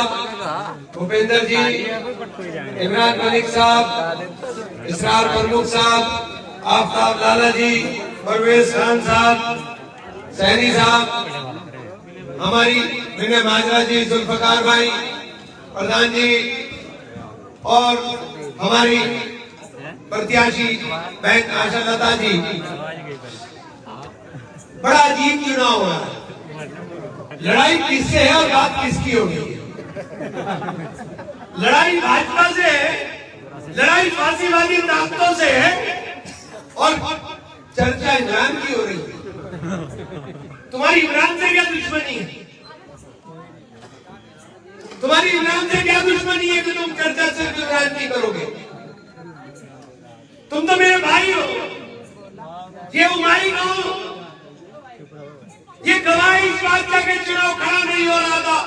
साहब, भूपेंद्र जी, इमरान मलिक साहब, इसरार प्रमुख साहब, आफ्ताब लाला जी, परवेज खान साहब, सैनी साहब, हमारी विनय माजरा जी, जुल्फकार भाई, प्रधान जी और हमारी प्रत्याशी बहन आशा लता जी। बड़ा अजीब चुनाव हुआ है। लड़ाई किससे है और बात किसकी होगी? लड़ाई भाजपा से है, लड़ाई फांसीवादी ताकतों से है और चर्चा इमरान की हो रही है। तुम्हारी इमरान से क्या दुश्मनी है? तुम्हारी इमरान से क्या दुश्मनी है कि तुम चर्चा सिर्फ इमरान की करोगे? तुम तो मेरे भाई हो। ये उमाई गांव, ये गवाही इस बात का कि चुनाव खड़ा नहीं हो रहा था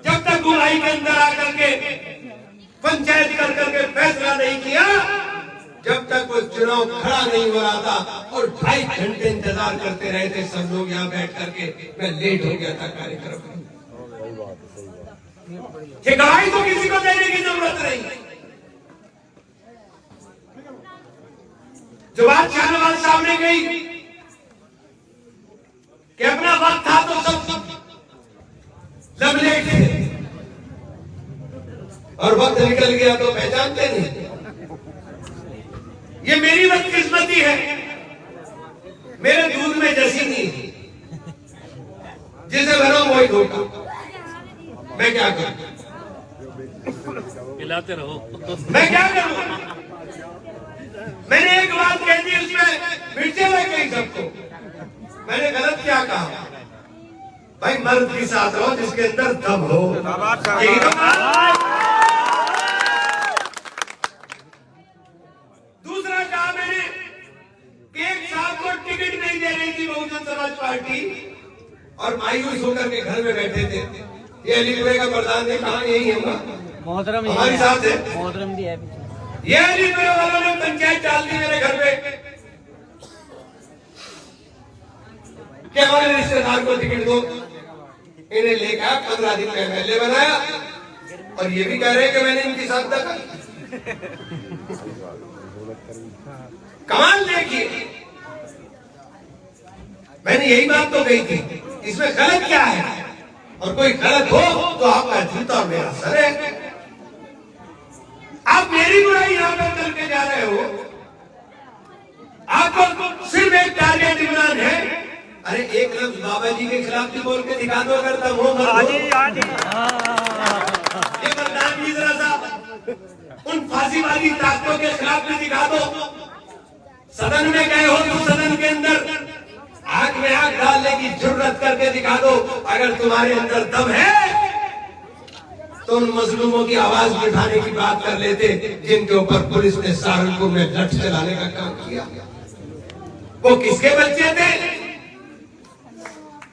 जब तक गुवाही के अंदर आकर के पंचायत कर करके फैसला नहीं किया, जब तक वो चुनाव खड़ा नहीं हो रहा था। और 2.5 घंटे इंतजार करते रहे थे सब लोग यहाँ बैठ करके। मैं लेट हो गया था कार्यक्रम में। ये गवाही तो किसी को देने की जरूरत नहीं। जो बात शाहनवाज सामने गई कि अपना वक्त था तो सब लबलेट थे और वक्त निकल गया तो पहचानते नहीं। ये मेरी बदकिस्मती है, मेरे दूध में जसी नहीं, जिसे भरो वही धोखा। मैं क्या करूं? खिलाते रहो। मैं क्या करूं? मैंने एक बात कह दी, उसमें मिर्चे लग गई सबको। मैंने गलत क्या कहा? भाई मर्द के साथ रहो जिसके अंदर दम हो। दूसरा कहा मैंने कि एक साहब को टिकट नहीं दे रही थी बहुजन समाज पार्टी और मायूस होकर के घर में बैठे थे। ये अलीपुरे का प्रधान ने कहा यही है मोहतरम हमारे साथ है, मोहतरम भी है। ये अलीपुरे वालों ने पंचायत डाल दी मेरे घर पे कि हमारे रिश्तेदार को टिकट दो। इन्हें लेकर 15 दिन में MLA बनाया और ये भी कह रहे हैं कि मैंने इनकी साथ दखा। कमाल देखिए, मैंने यही बात तो कही थी। इसमें गलत क्या है? और कोई गलत हो तो आपका जूता मेरा सर है। आप मेरी बुराई यहां पर करके जा रहे हो। आपको सिर्फ एक टारगेट इमरान है। अरे एक लफ्ज बाबा जी के खिलाफ भी बोल के दिखा दो अगर तब हो। ये प्रधान जी जरा सा उन फांसीवादी ताकतों के खिलाफ भी दिखा दो। सदन में गए हो तो सदन के अंदर आंख में आंख डालने की जरूरत करके दिखा दो। अगर तुम्हारे अंदर दम है तो उन मजलूमों की आवाज उठाने की बात कर लेते जिनके ऊपर पुलिस ने सहारनपुर में लठ चलाने का काम किया। वो किसके बच्चे थे?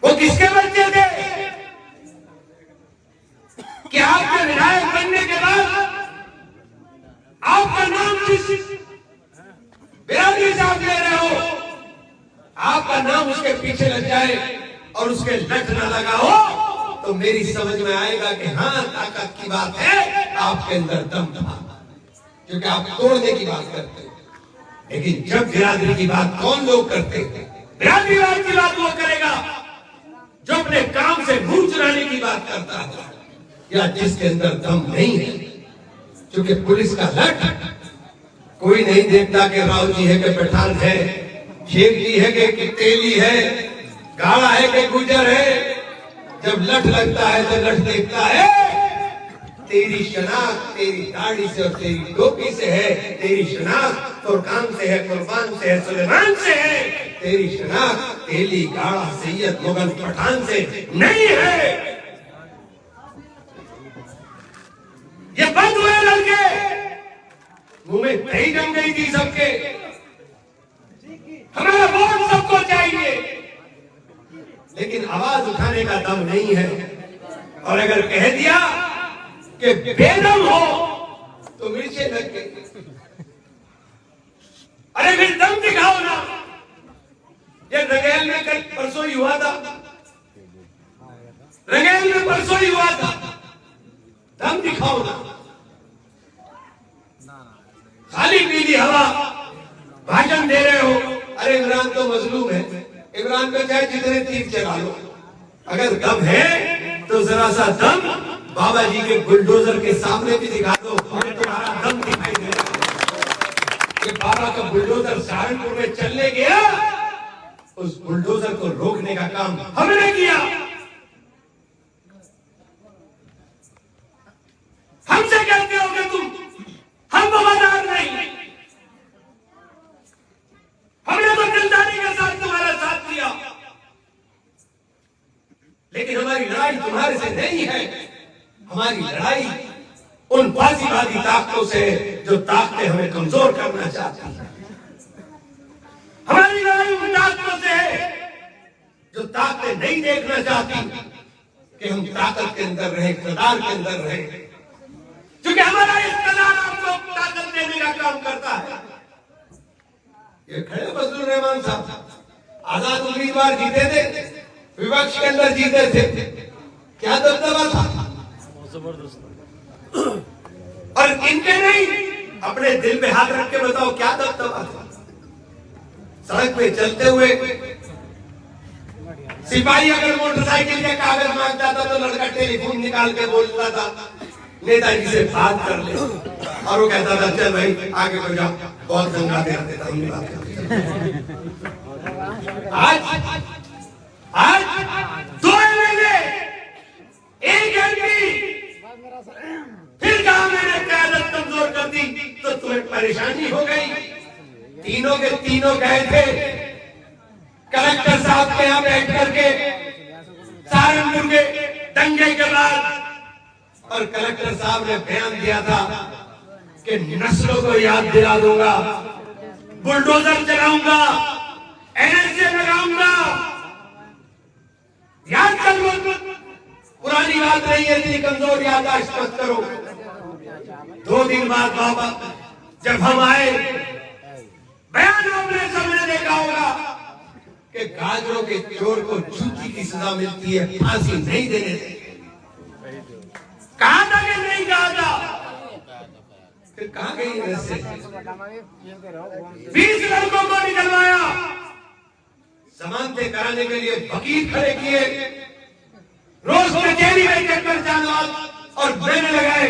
वो किसके बच्चे थे कि आपके विधायक बनने के बाद आपका नाम जिस बिरादरी से आप ले रहे हो, आपका नाम उसके पीछे लग जाए और उसके लठ ना लगा हो तो मेरी समझ में आएगा कि हाँ ताकत की बात है, आपके अंदर दम था। क्योंकि आप तोड़ने की बात करते हैं, लेकिन जब बिरादरी की बात कौन लोग करते हैं? बिरादरीवाद की बात वो करेगा जो अपने काम से मुंह चुराने की बात करता है या जिसके अंदर दम नहीं है। क्योंकि पुलिस का लठ कोई नहीं देखता कि राव जी है कि पठान है, शेख जी है कि तेली है, गाड़ा है कि गुजर है। जब लठ लगता है तो लठ देखता है तेरी शनाख्त तेरी दाढ़ी से और तेरी टोपी से है। तेरी शनाख्त फुरकान से है, कुर्बान से है, सुलेमान से है। तेरी शनाख्त तेली, गाड़ा, सैयद, मुगल, पठान से नहीं है। ये बंद हुए लड़के, मुंह में दही जम गई थी सबके। हमारा वोट सबको चाहिए, लेकिन आवाज उठाने का दम नहीं है। और अगर कह दिया कि बेदम हो तो मिर्चे लग गई। अरे फिर दम दिखाओ ना। ये रंगेल में कल परसों ही हुआ था, रंगेल में परसों ही हुआ था। दम दिखाओ ना। खाली पीली हवा भाषण दे रहे हो। अरे इमरान तो मजलूम है, इमरान पे चाहे जितने तीर चला लो, अगर दम है तो जरा सा दम बाबा जी के बुलडोजर के सामने भी दिखा दो, तुम्हारा दम दिखाई दे रहा है। ये बाबा का बुलडोजर सहारनपुर में चलने गया, उस बुलडोजर को रोकने का काम हमने किया। हमसे कहते हो कि तुम हम वफादार नहीं, हमने तो दिलदारी के साथ तुम्हारा साथ दिया, लेकिन हमारी लड़ाई तुम्हारे से नहीं है। हमारी लड़ाई उन फासीवादी ताकतों से जो ताकतें हमें कमजोर करना चाहती हैं। हमारी लड़ाई उन ताकतों से है जो ताकतें नहीं देखना चाहती कि हम ताकत के अंदर रहे, इक़्तिदार के अंदर रहे, क्योंकि हमारा इक़्तिदार आपको ताकत देने का काम करता है। ये खड़े फजलुर रहमान साहब आजाद उम्मीदवार जीते थे, विपक्ष के अंदर जीते थे, क्या दबदबा था, जबरदस्त। और इनके नहीं, अपने दिल में हाथ रख के बताओ क्या दबदबा था। सड़क पे चलते हुए सिपाही अगर मोटरसाइकिल के कागज मांगता था तो लड़का टेलीफोन निकाल के बोलता था नेताजी से बात कर ले, और वो कहता था चल भाई आगे बढ़ जा, बहुत दंगा दे रहे थे हमने बात कर। आज 2 MLA, 1 MP, फिर कहा मैंने क़यादत कमजोर कर दी तो तुम्हें परेशानी हो गई। तीनों के तीनों गए थे कलेक्टर साहब के यहाँ बैठ करके सहारनपुर के दंगे के बाद, और कलेक्टर साहब ने बयान दिया था कि नस्लों को याद दिला दूंगा, बुलडोजर चलाऊंगा, NSA लगाऊंगा। याद कर लो, पुरानी बात नहीं है, इतनी कमजोर याददाश्त मत करो। 2 दिन बाद बाबा जब हम आए, बयान आपने सबने देखा होगा कि गाजरों के चोर को जूती की सजा मिलती है, फांसी नहीं देने देंगे। कहा था कि नहीं कहा था, फिर कहां गई ऐसे 20 लड़कों को निकलवाया, जमानतें कराने के लिए वकील खड़े किए, रोज कचहरी में चक्कर जाना और बैन लगाए।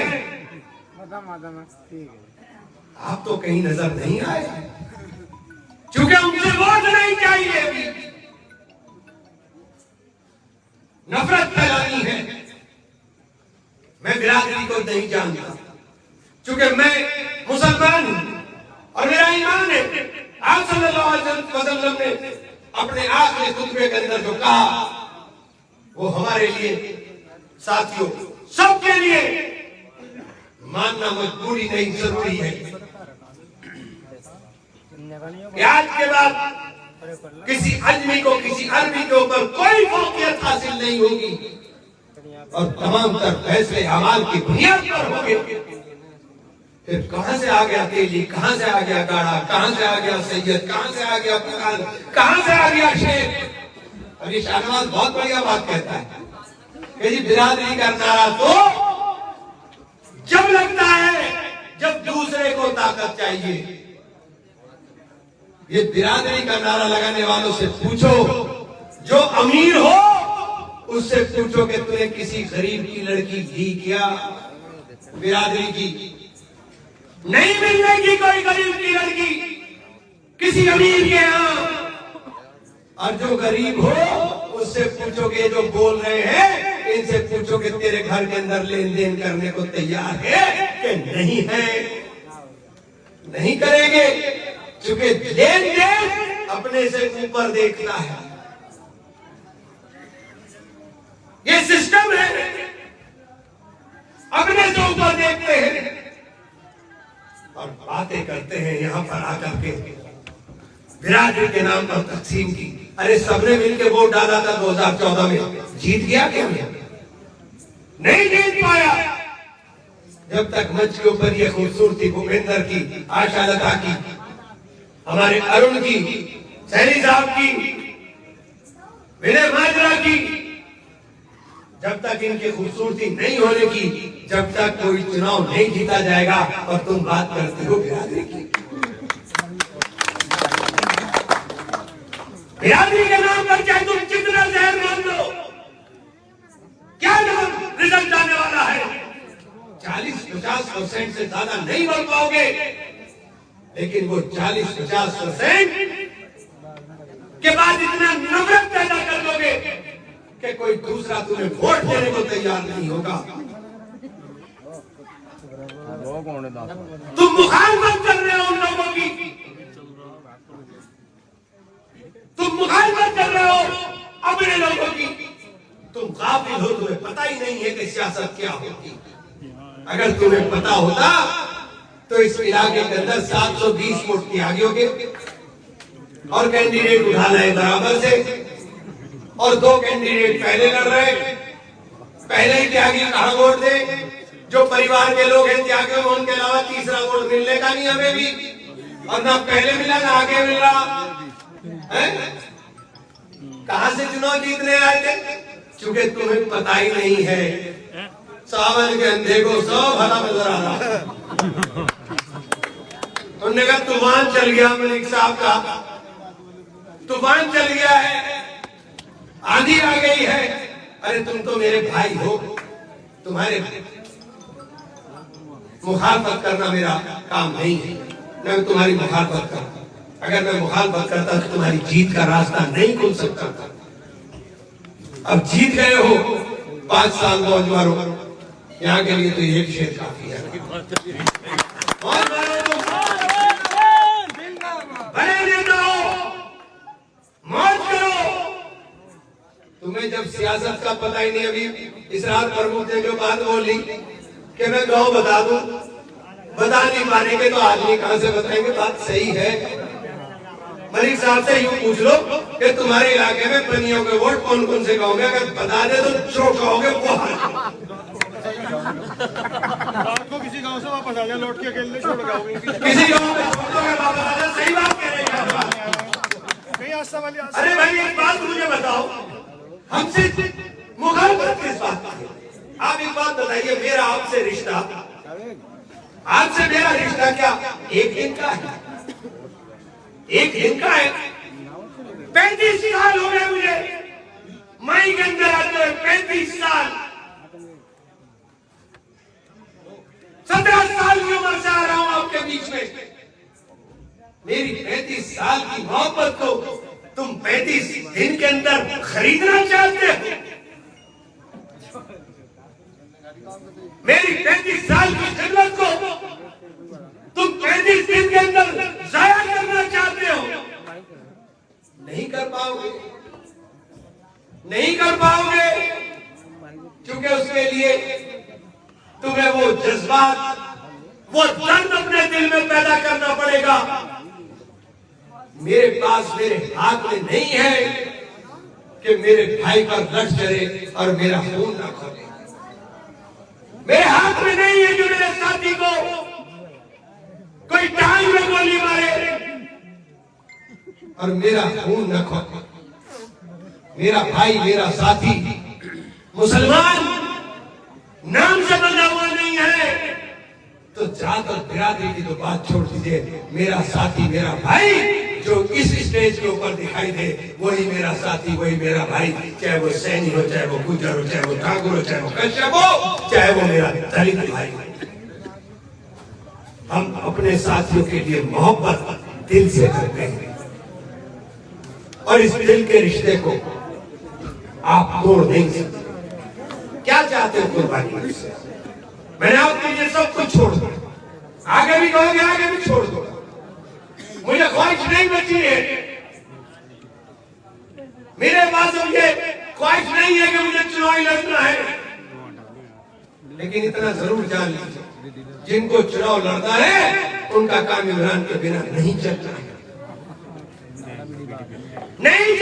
आप तो कहीं नजर नहीं आए, क्योंकि उनसे वोट नहीं चाहिए। अभी नफरत फैलानी है। मैं बिरादरी को नहीं जानता, क्योंकि मैं मुसलमान हूं और मेरा ईमान है। आप सल्लल्लाहु अलैहि वसल्लम ने अपने आखिरी खुतबे के अंदर जो कहा, वो हमारे लिए, साथियों सबके लिए मानना मजबूरी नहीं, जरूरी है। आज के बाद किसी अजमी को, किसी अरबी के ऊपर कोई फौकियत हासिल नहीं होगी, और तमाम तर फैसले अमाल की बुनियाद पर होंगे। फिर कहां से आ गया तेली, कहां से आ गया गाड़ा, कहां से आ गया सैयद, कहां से आ गया फलान, कहां से आ गया शेख। और ये शाहनवाज बहुत बढ़िया बात कहता है कि जी बिरादरी का नारा तो जब लगता है जब दूसरे को ताकत चाहिए। ये बिरादरी का नारा लगाने वालों से पूछो, जो अमीर हो उससे पूछो कि तूने किसी गरीब की लड़की दी क्या? बिरादरी की नहीं मिलने की कोई गरीब की लड़की किसी अमीर के यहाँ। और जो गरीब हो उससे पूछो कि जो बोल रहे हैं इनसे पूछो कि तेरे घर के अंदर लेन देन करने को तैयार है कि नहीं है। नहीं करेंगे, क्योंकि लेन देन अपने से ऊपर देखना है। ये सिस्टम है, अपने से ऊपर देखते हैं और बातें करते हैं यहां पर आकर के बिरादरी के नाम पर तकसीम की। अरे सबने मिलकर वोट डाला था 2014 में, जीत गया क्या? नहीं जीत पाया। जब तक मंच के ऊपर ये खूबसूरती भूपेंद्र की, आशा लता की, हमारे अरुण की, सैनी साहब की, विनय माजरा की, जब तक इनकी खूबसूरती नहीं होने की जब तक कोई चुनाव नहीं जीता जाएगा और तुम बात करते हो बिरादरी की। बिरादरी के नाम पर चाहे तुम कितना जहर मान लो, क्या नाम रिजल्ट आने वाला है। 40-50% से ज्यादा नहीं बढ़ पाओगे, लेकिन वो 40-50% के बाद इतना नफरत पैदा कर दोगे कि कोई दूसरा तुम्हें वोट देने को तैयार नहीं होगा। तुम मुखालफत कर रहे हो उन लोगों की, तुम मुखालफत कर रहे हो अपने लोगों की। तुम गाफिल हो, तुम्हें पता ही नहीं है कि सियासत क्या होती। अगर तुम्हें पता होता तो इस इलाके के अंदर 720 वोट त्यागी होंगे और कैंडिडेट उठा लाए बराबर से, और 2 कैंडिडेट पहले लड़ रहे, पहले ही त्यागी कहां वोट दे। जो परिवार के लोग हैं त्यागी, उनके अलावा तीसरा वोट मिलने का नहीं हमें भी, और ना पहले मिला ना आगे मिल रहा है। कहां से चुनाव जीतने आए थे? क्योंकि तुम्हें पता ही नहीं है। सावन के अंधे को सब भला नजर आ रहा। उन्होंने कहा तूफान चल गया, मलिक साहब का तूफान चल गया है, आंधी आ गई है। अरे तुम तो मेरे भाई हो, तुम्हारे मुखालफत करना मेरा काम नहीं है। मैं तुम्हारी मुखालफत करता, अगर मैं मुखालफत करता तो तुम्हारी जीत का रास्ता नहीं खुल सकता था। अब जीत गए हो, 5 साल मौज मारो, यहाँ के लिए तो एक शेर काफी है। मौज मारो तुम, बड़े नेता हो, मौज करो। तुम्हें जब सियासत का पता ही नहीं। अभी इस रात प्रमुख ने जो बात बोली कि मैं गाँव बता दूं, बता नहीं पाने के तो आदमी कहां से बताएंगे। बात सही है। मलिक साहब से यूं पूछ लो कि तुम्हारे इलाके में बनियों के वोट कौन कौन से गाँव में, अगर बता दे तो जो कहोगे वो रात को किसी गांव से वापस आ गया, लौट के अकेले छोड़ गाओगे। किसी गाँव में छोड़ दोगे वापस आ जाए। सही बात कह रहे हैं। अरे भाई एक बात मुझे बताओ, हमसे मुखालफत किस बात की? आप एक बात बताइए, मेरा आपसे रिश्ता, आपसे मेरा रिश्ता क्या एक दिन का है? एक दिन का है। 35 साल हो गए मुझे मई के अंदर आते हुए, 35 साल। 17 साल की उम्र से आ रहा हूं आपके बीच में। मेरी 35 साल की मोहब्बत को तुम 35 दिन के अंदर खरीदना चाहते हो? मेरी 35 साल की खिदमत को तुम 35 दिन के अंदर जाया करना चाहते हो? नहीं कर पाओगे, नहीं कर पाओगे, क्योंकि उसके लिए तुम्हें वो जज्बात, वो दर्द अपने दिल में पैदा करना पड़ेगा। मेरे पास, मेरे हाथ में नहीं है कि मेरे भाई पर लठ चले और मेरा खून न खोले। मेरे हाथ में नहीं है जो मेरे साथी को कोई टांग में गोली मारे और मेरा खून न खोले। मेरा भाई, मेरा साथी मुसलमान नाम से बंधा हुआ नहीं है, तो जात और बिरादरी की तो बात छोड़ दीजिए। मेरा साथी, मेरा भाई जो इस स्टेज के ऊपर दिखाई दे, वही मेरा साथी, वही मेरा भाई। चाहे वो सैनी हो, चाहे वो गुजर हो, चाहे वो ठाकुर हो, चाहे वो कश्यप हो, चाहे वो मेरा दलित भाई। हम अपने साथियों के लिए मोहब्बत दिल से करते हैं, और इस दिल के रिश्ते को आप तोड़ नहीं सकते। क्या चाहते हो कुर्बानी से? मैंने आपके लिए सब कुछ छोड़ दो, आगे भी कहोगे आगे भी छोड़ दो। मुझे ख्वाहिश नहीं बची है, मेरे पास अब ये ख्वाहिश नहीं है कि मुझे चुनाव लड़ना है। लेकिन इतना जरूर जान लीजिए, जिनको चुनाव लड़ना है उनका काम इमरान के बिना नहीं चलता है, नहीं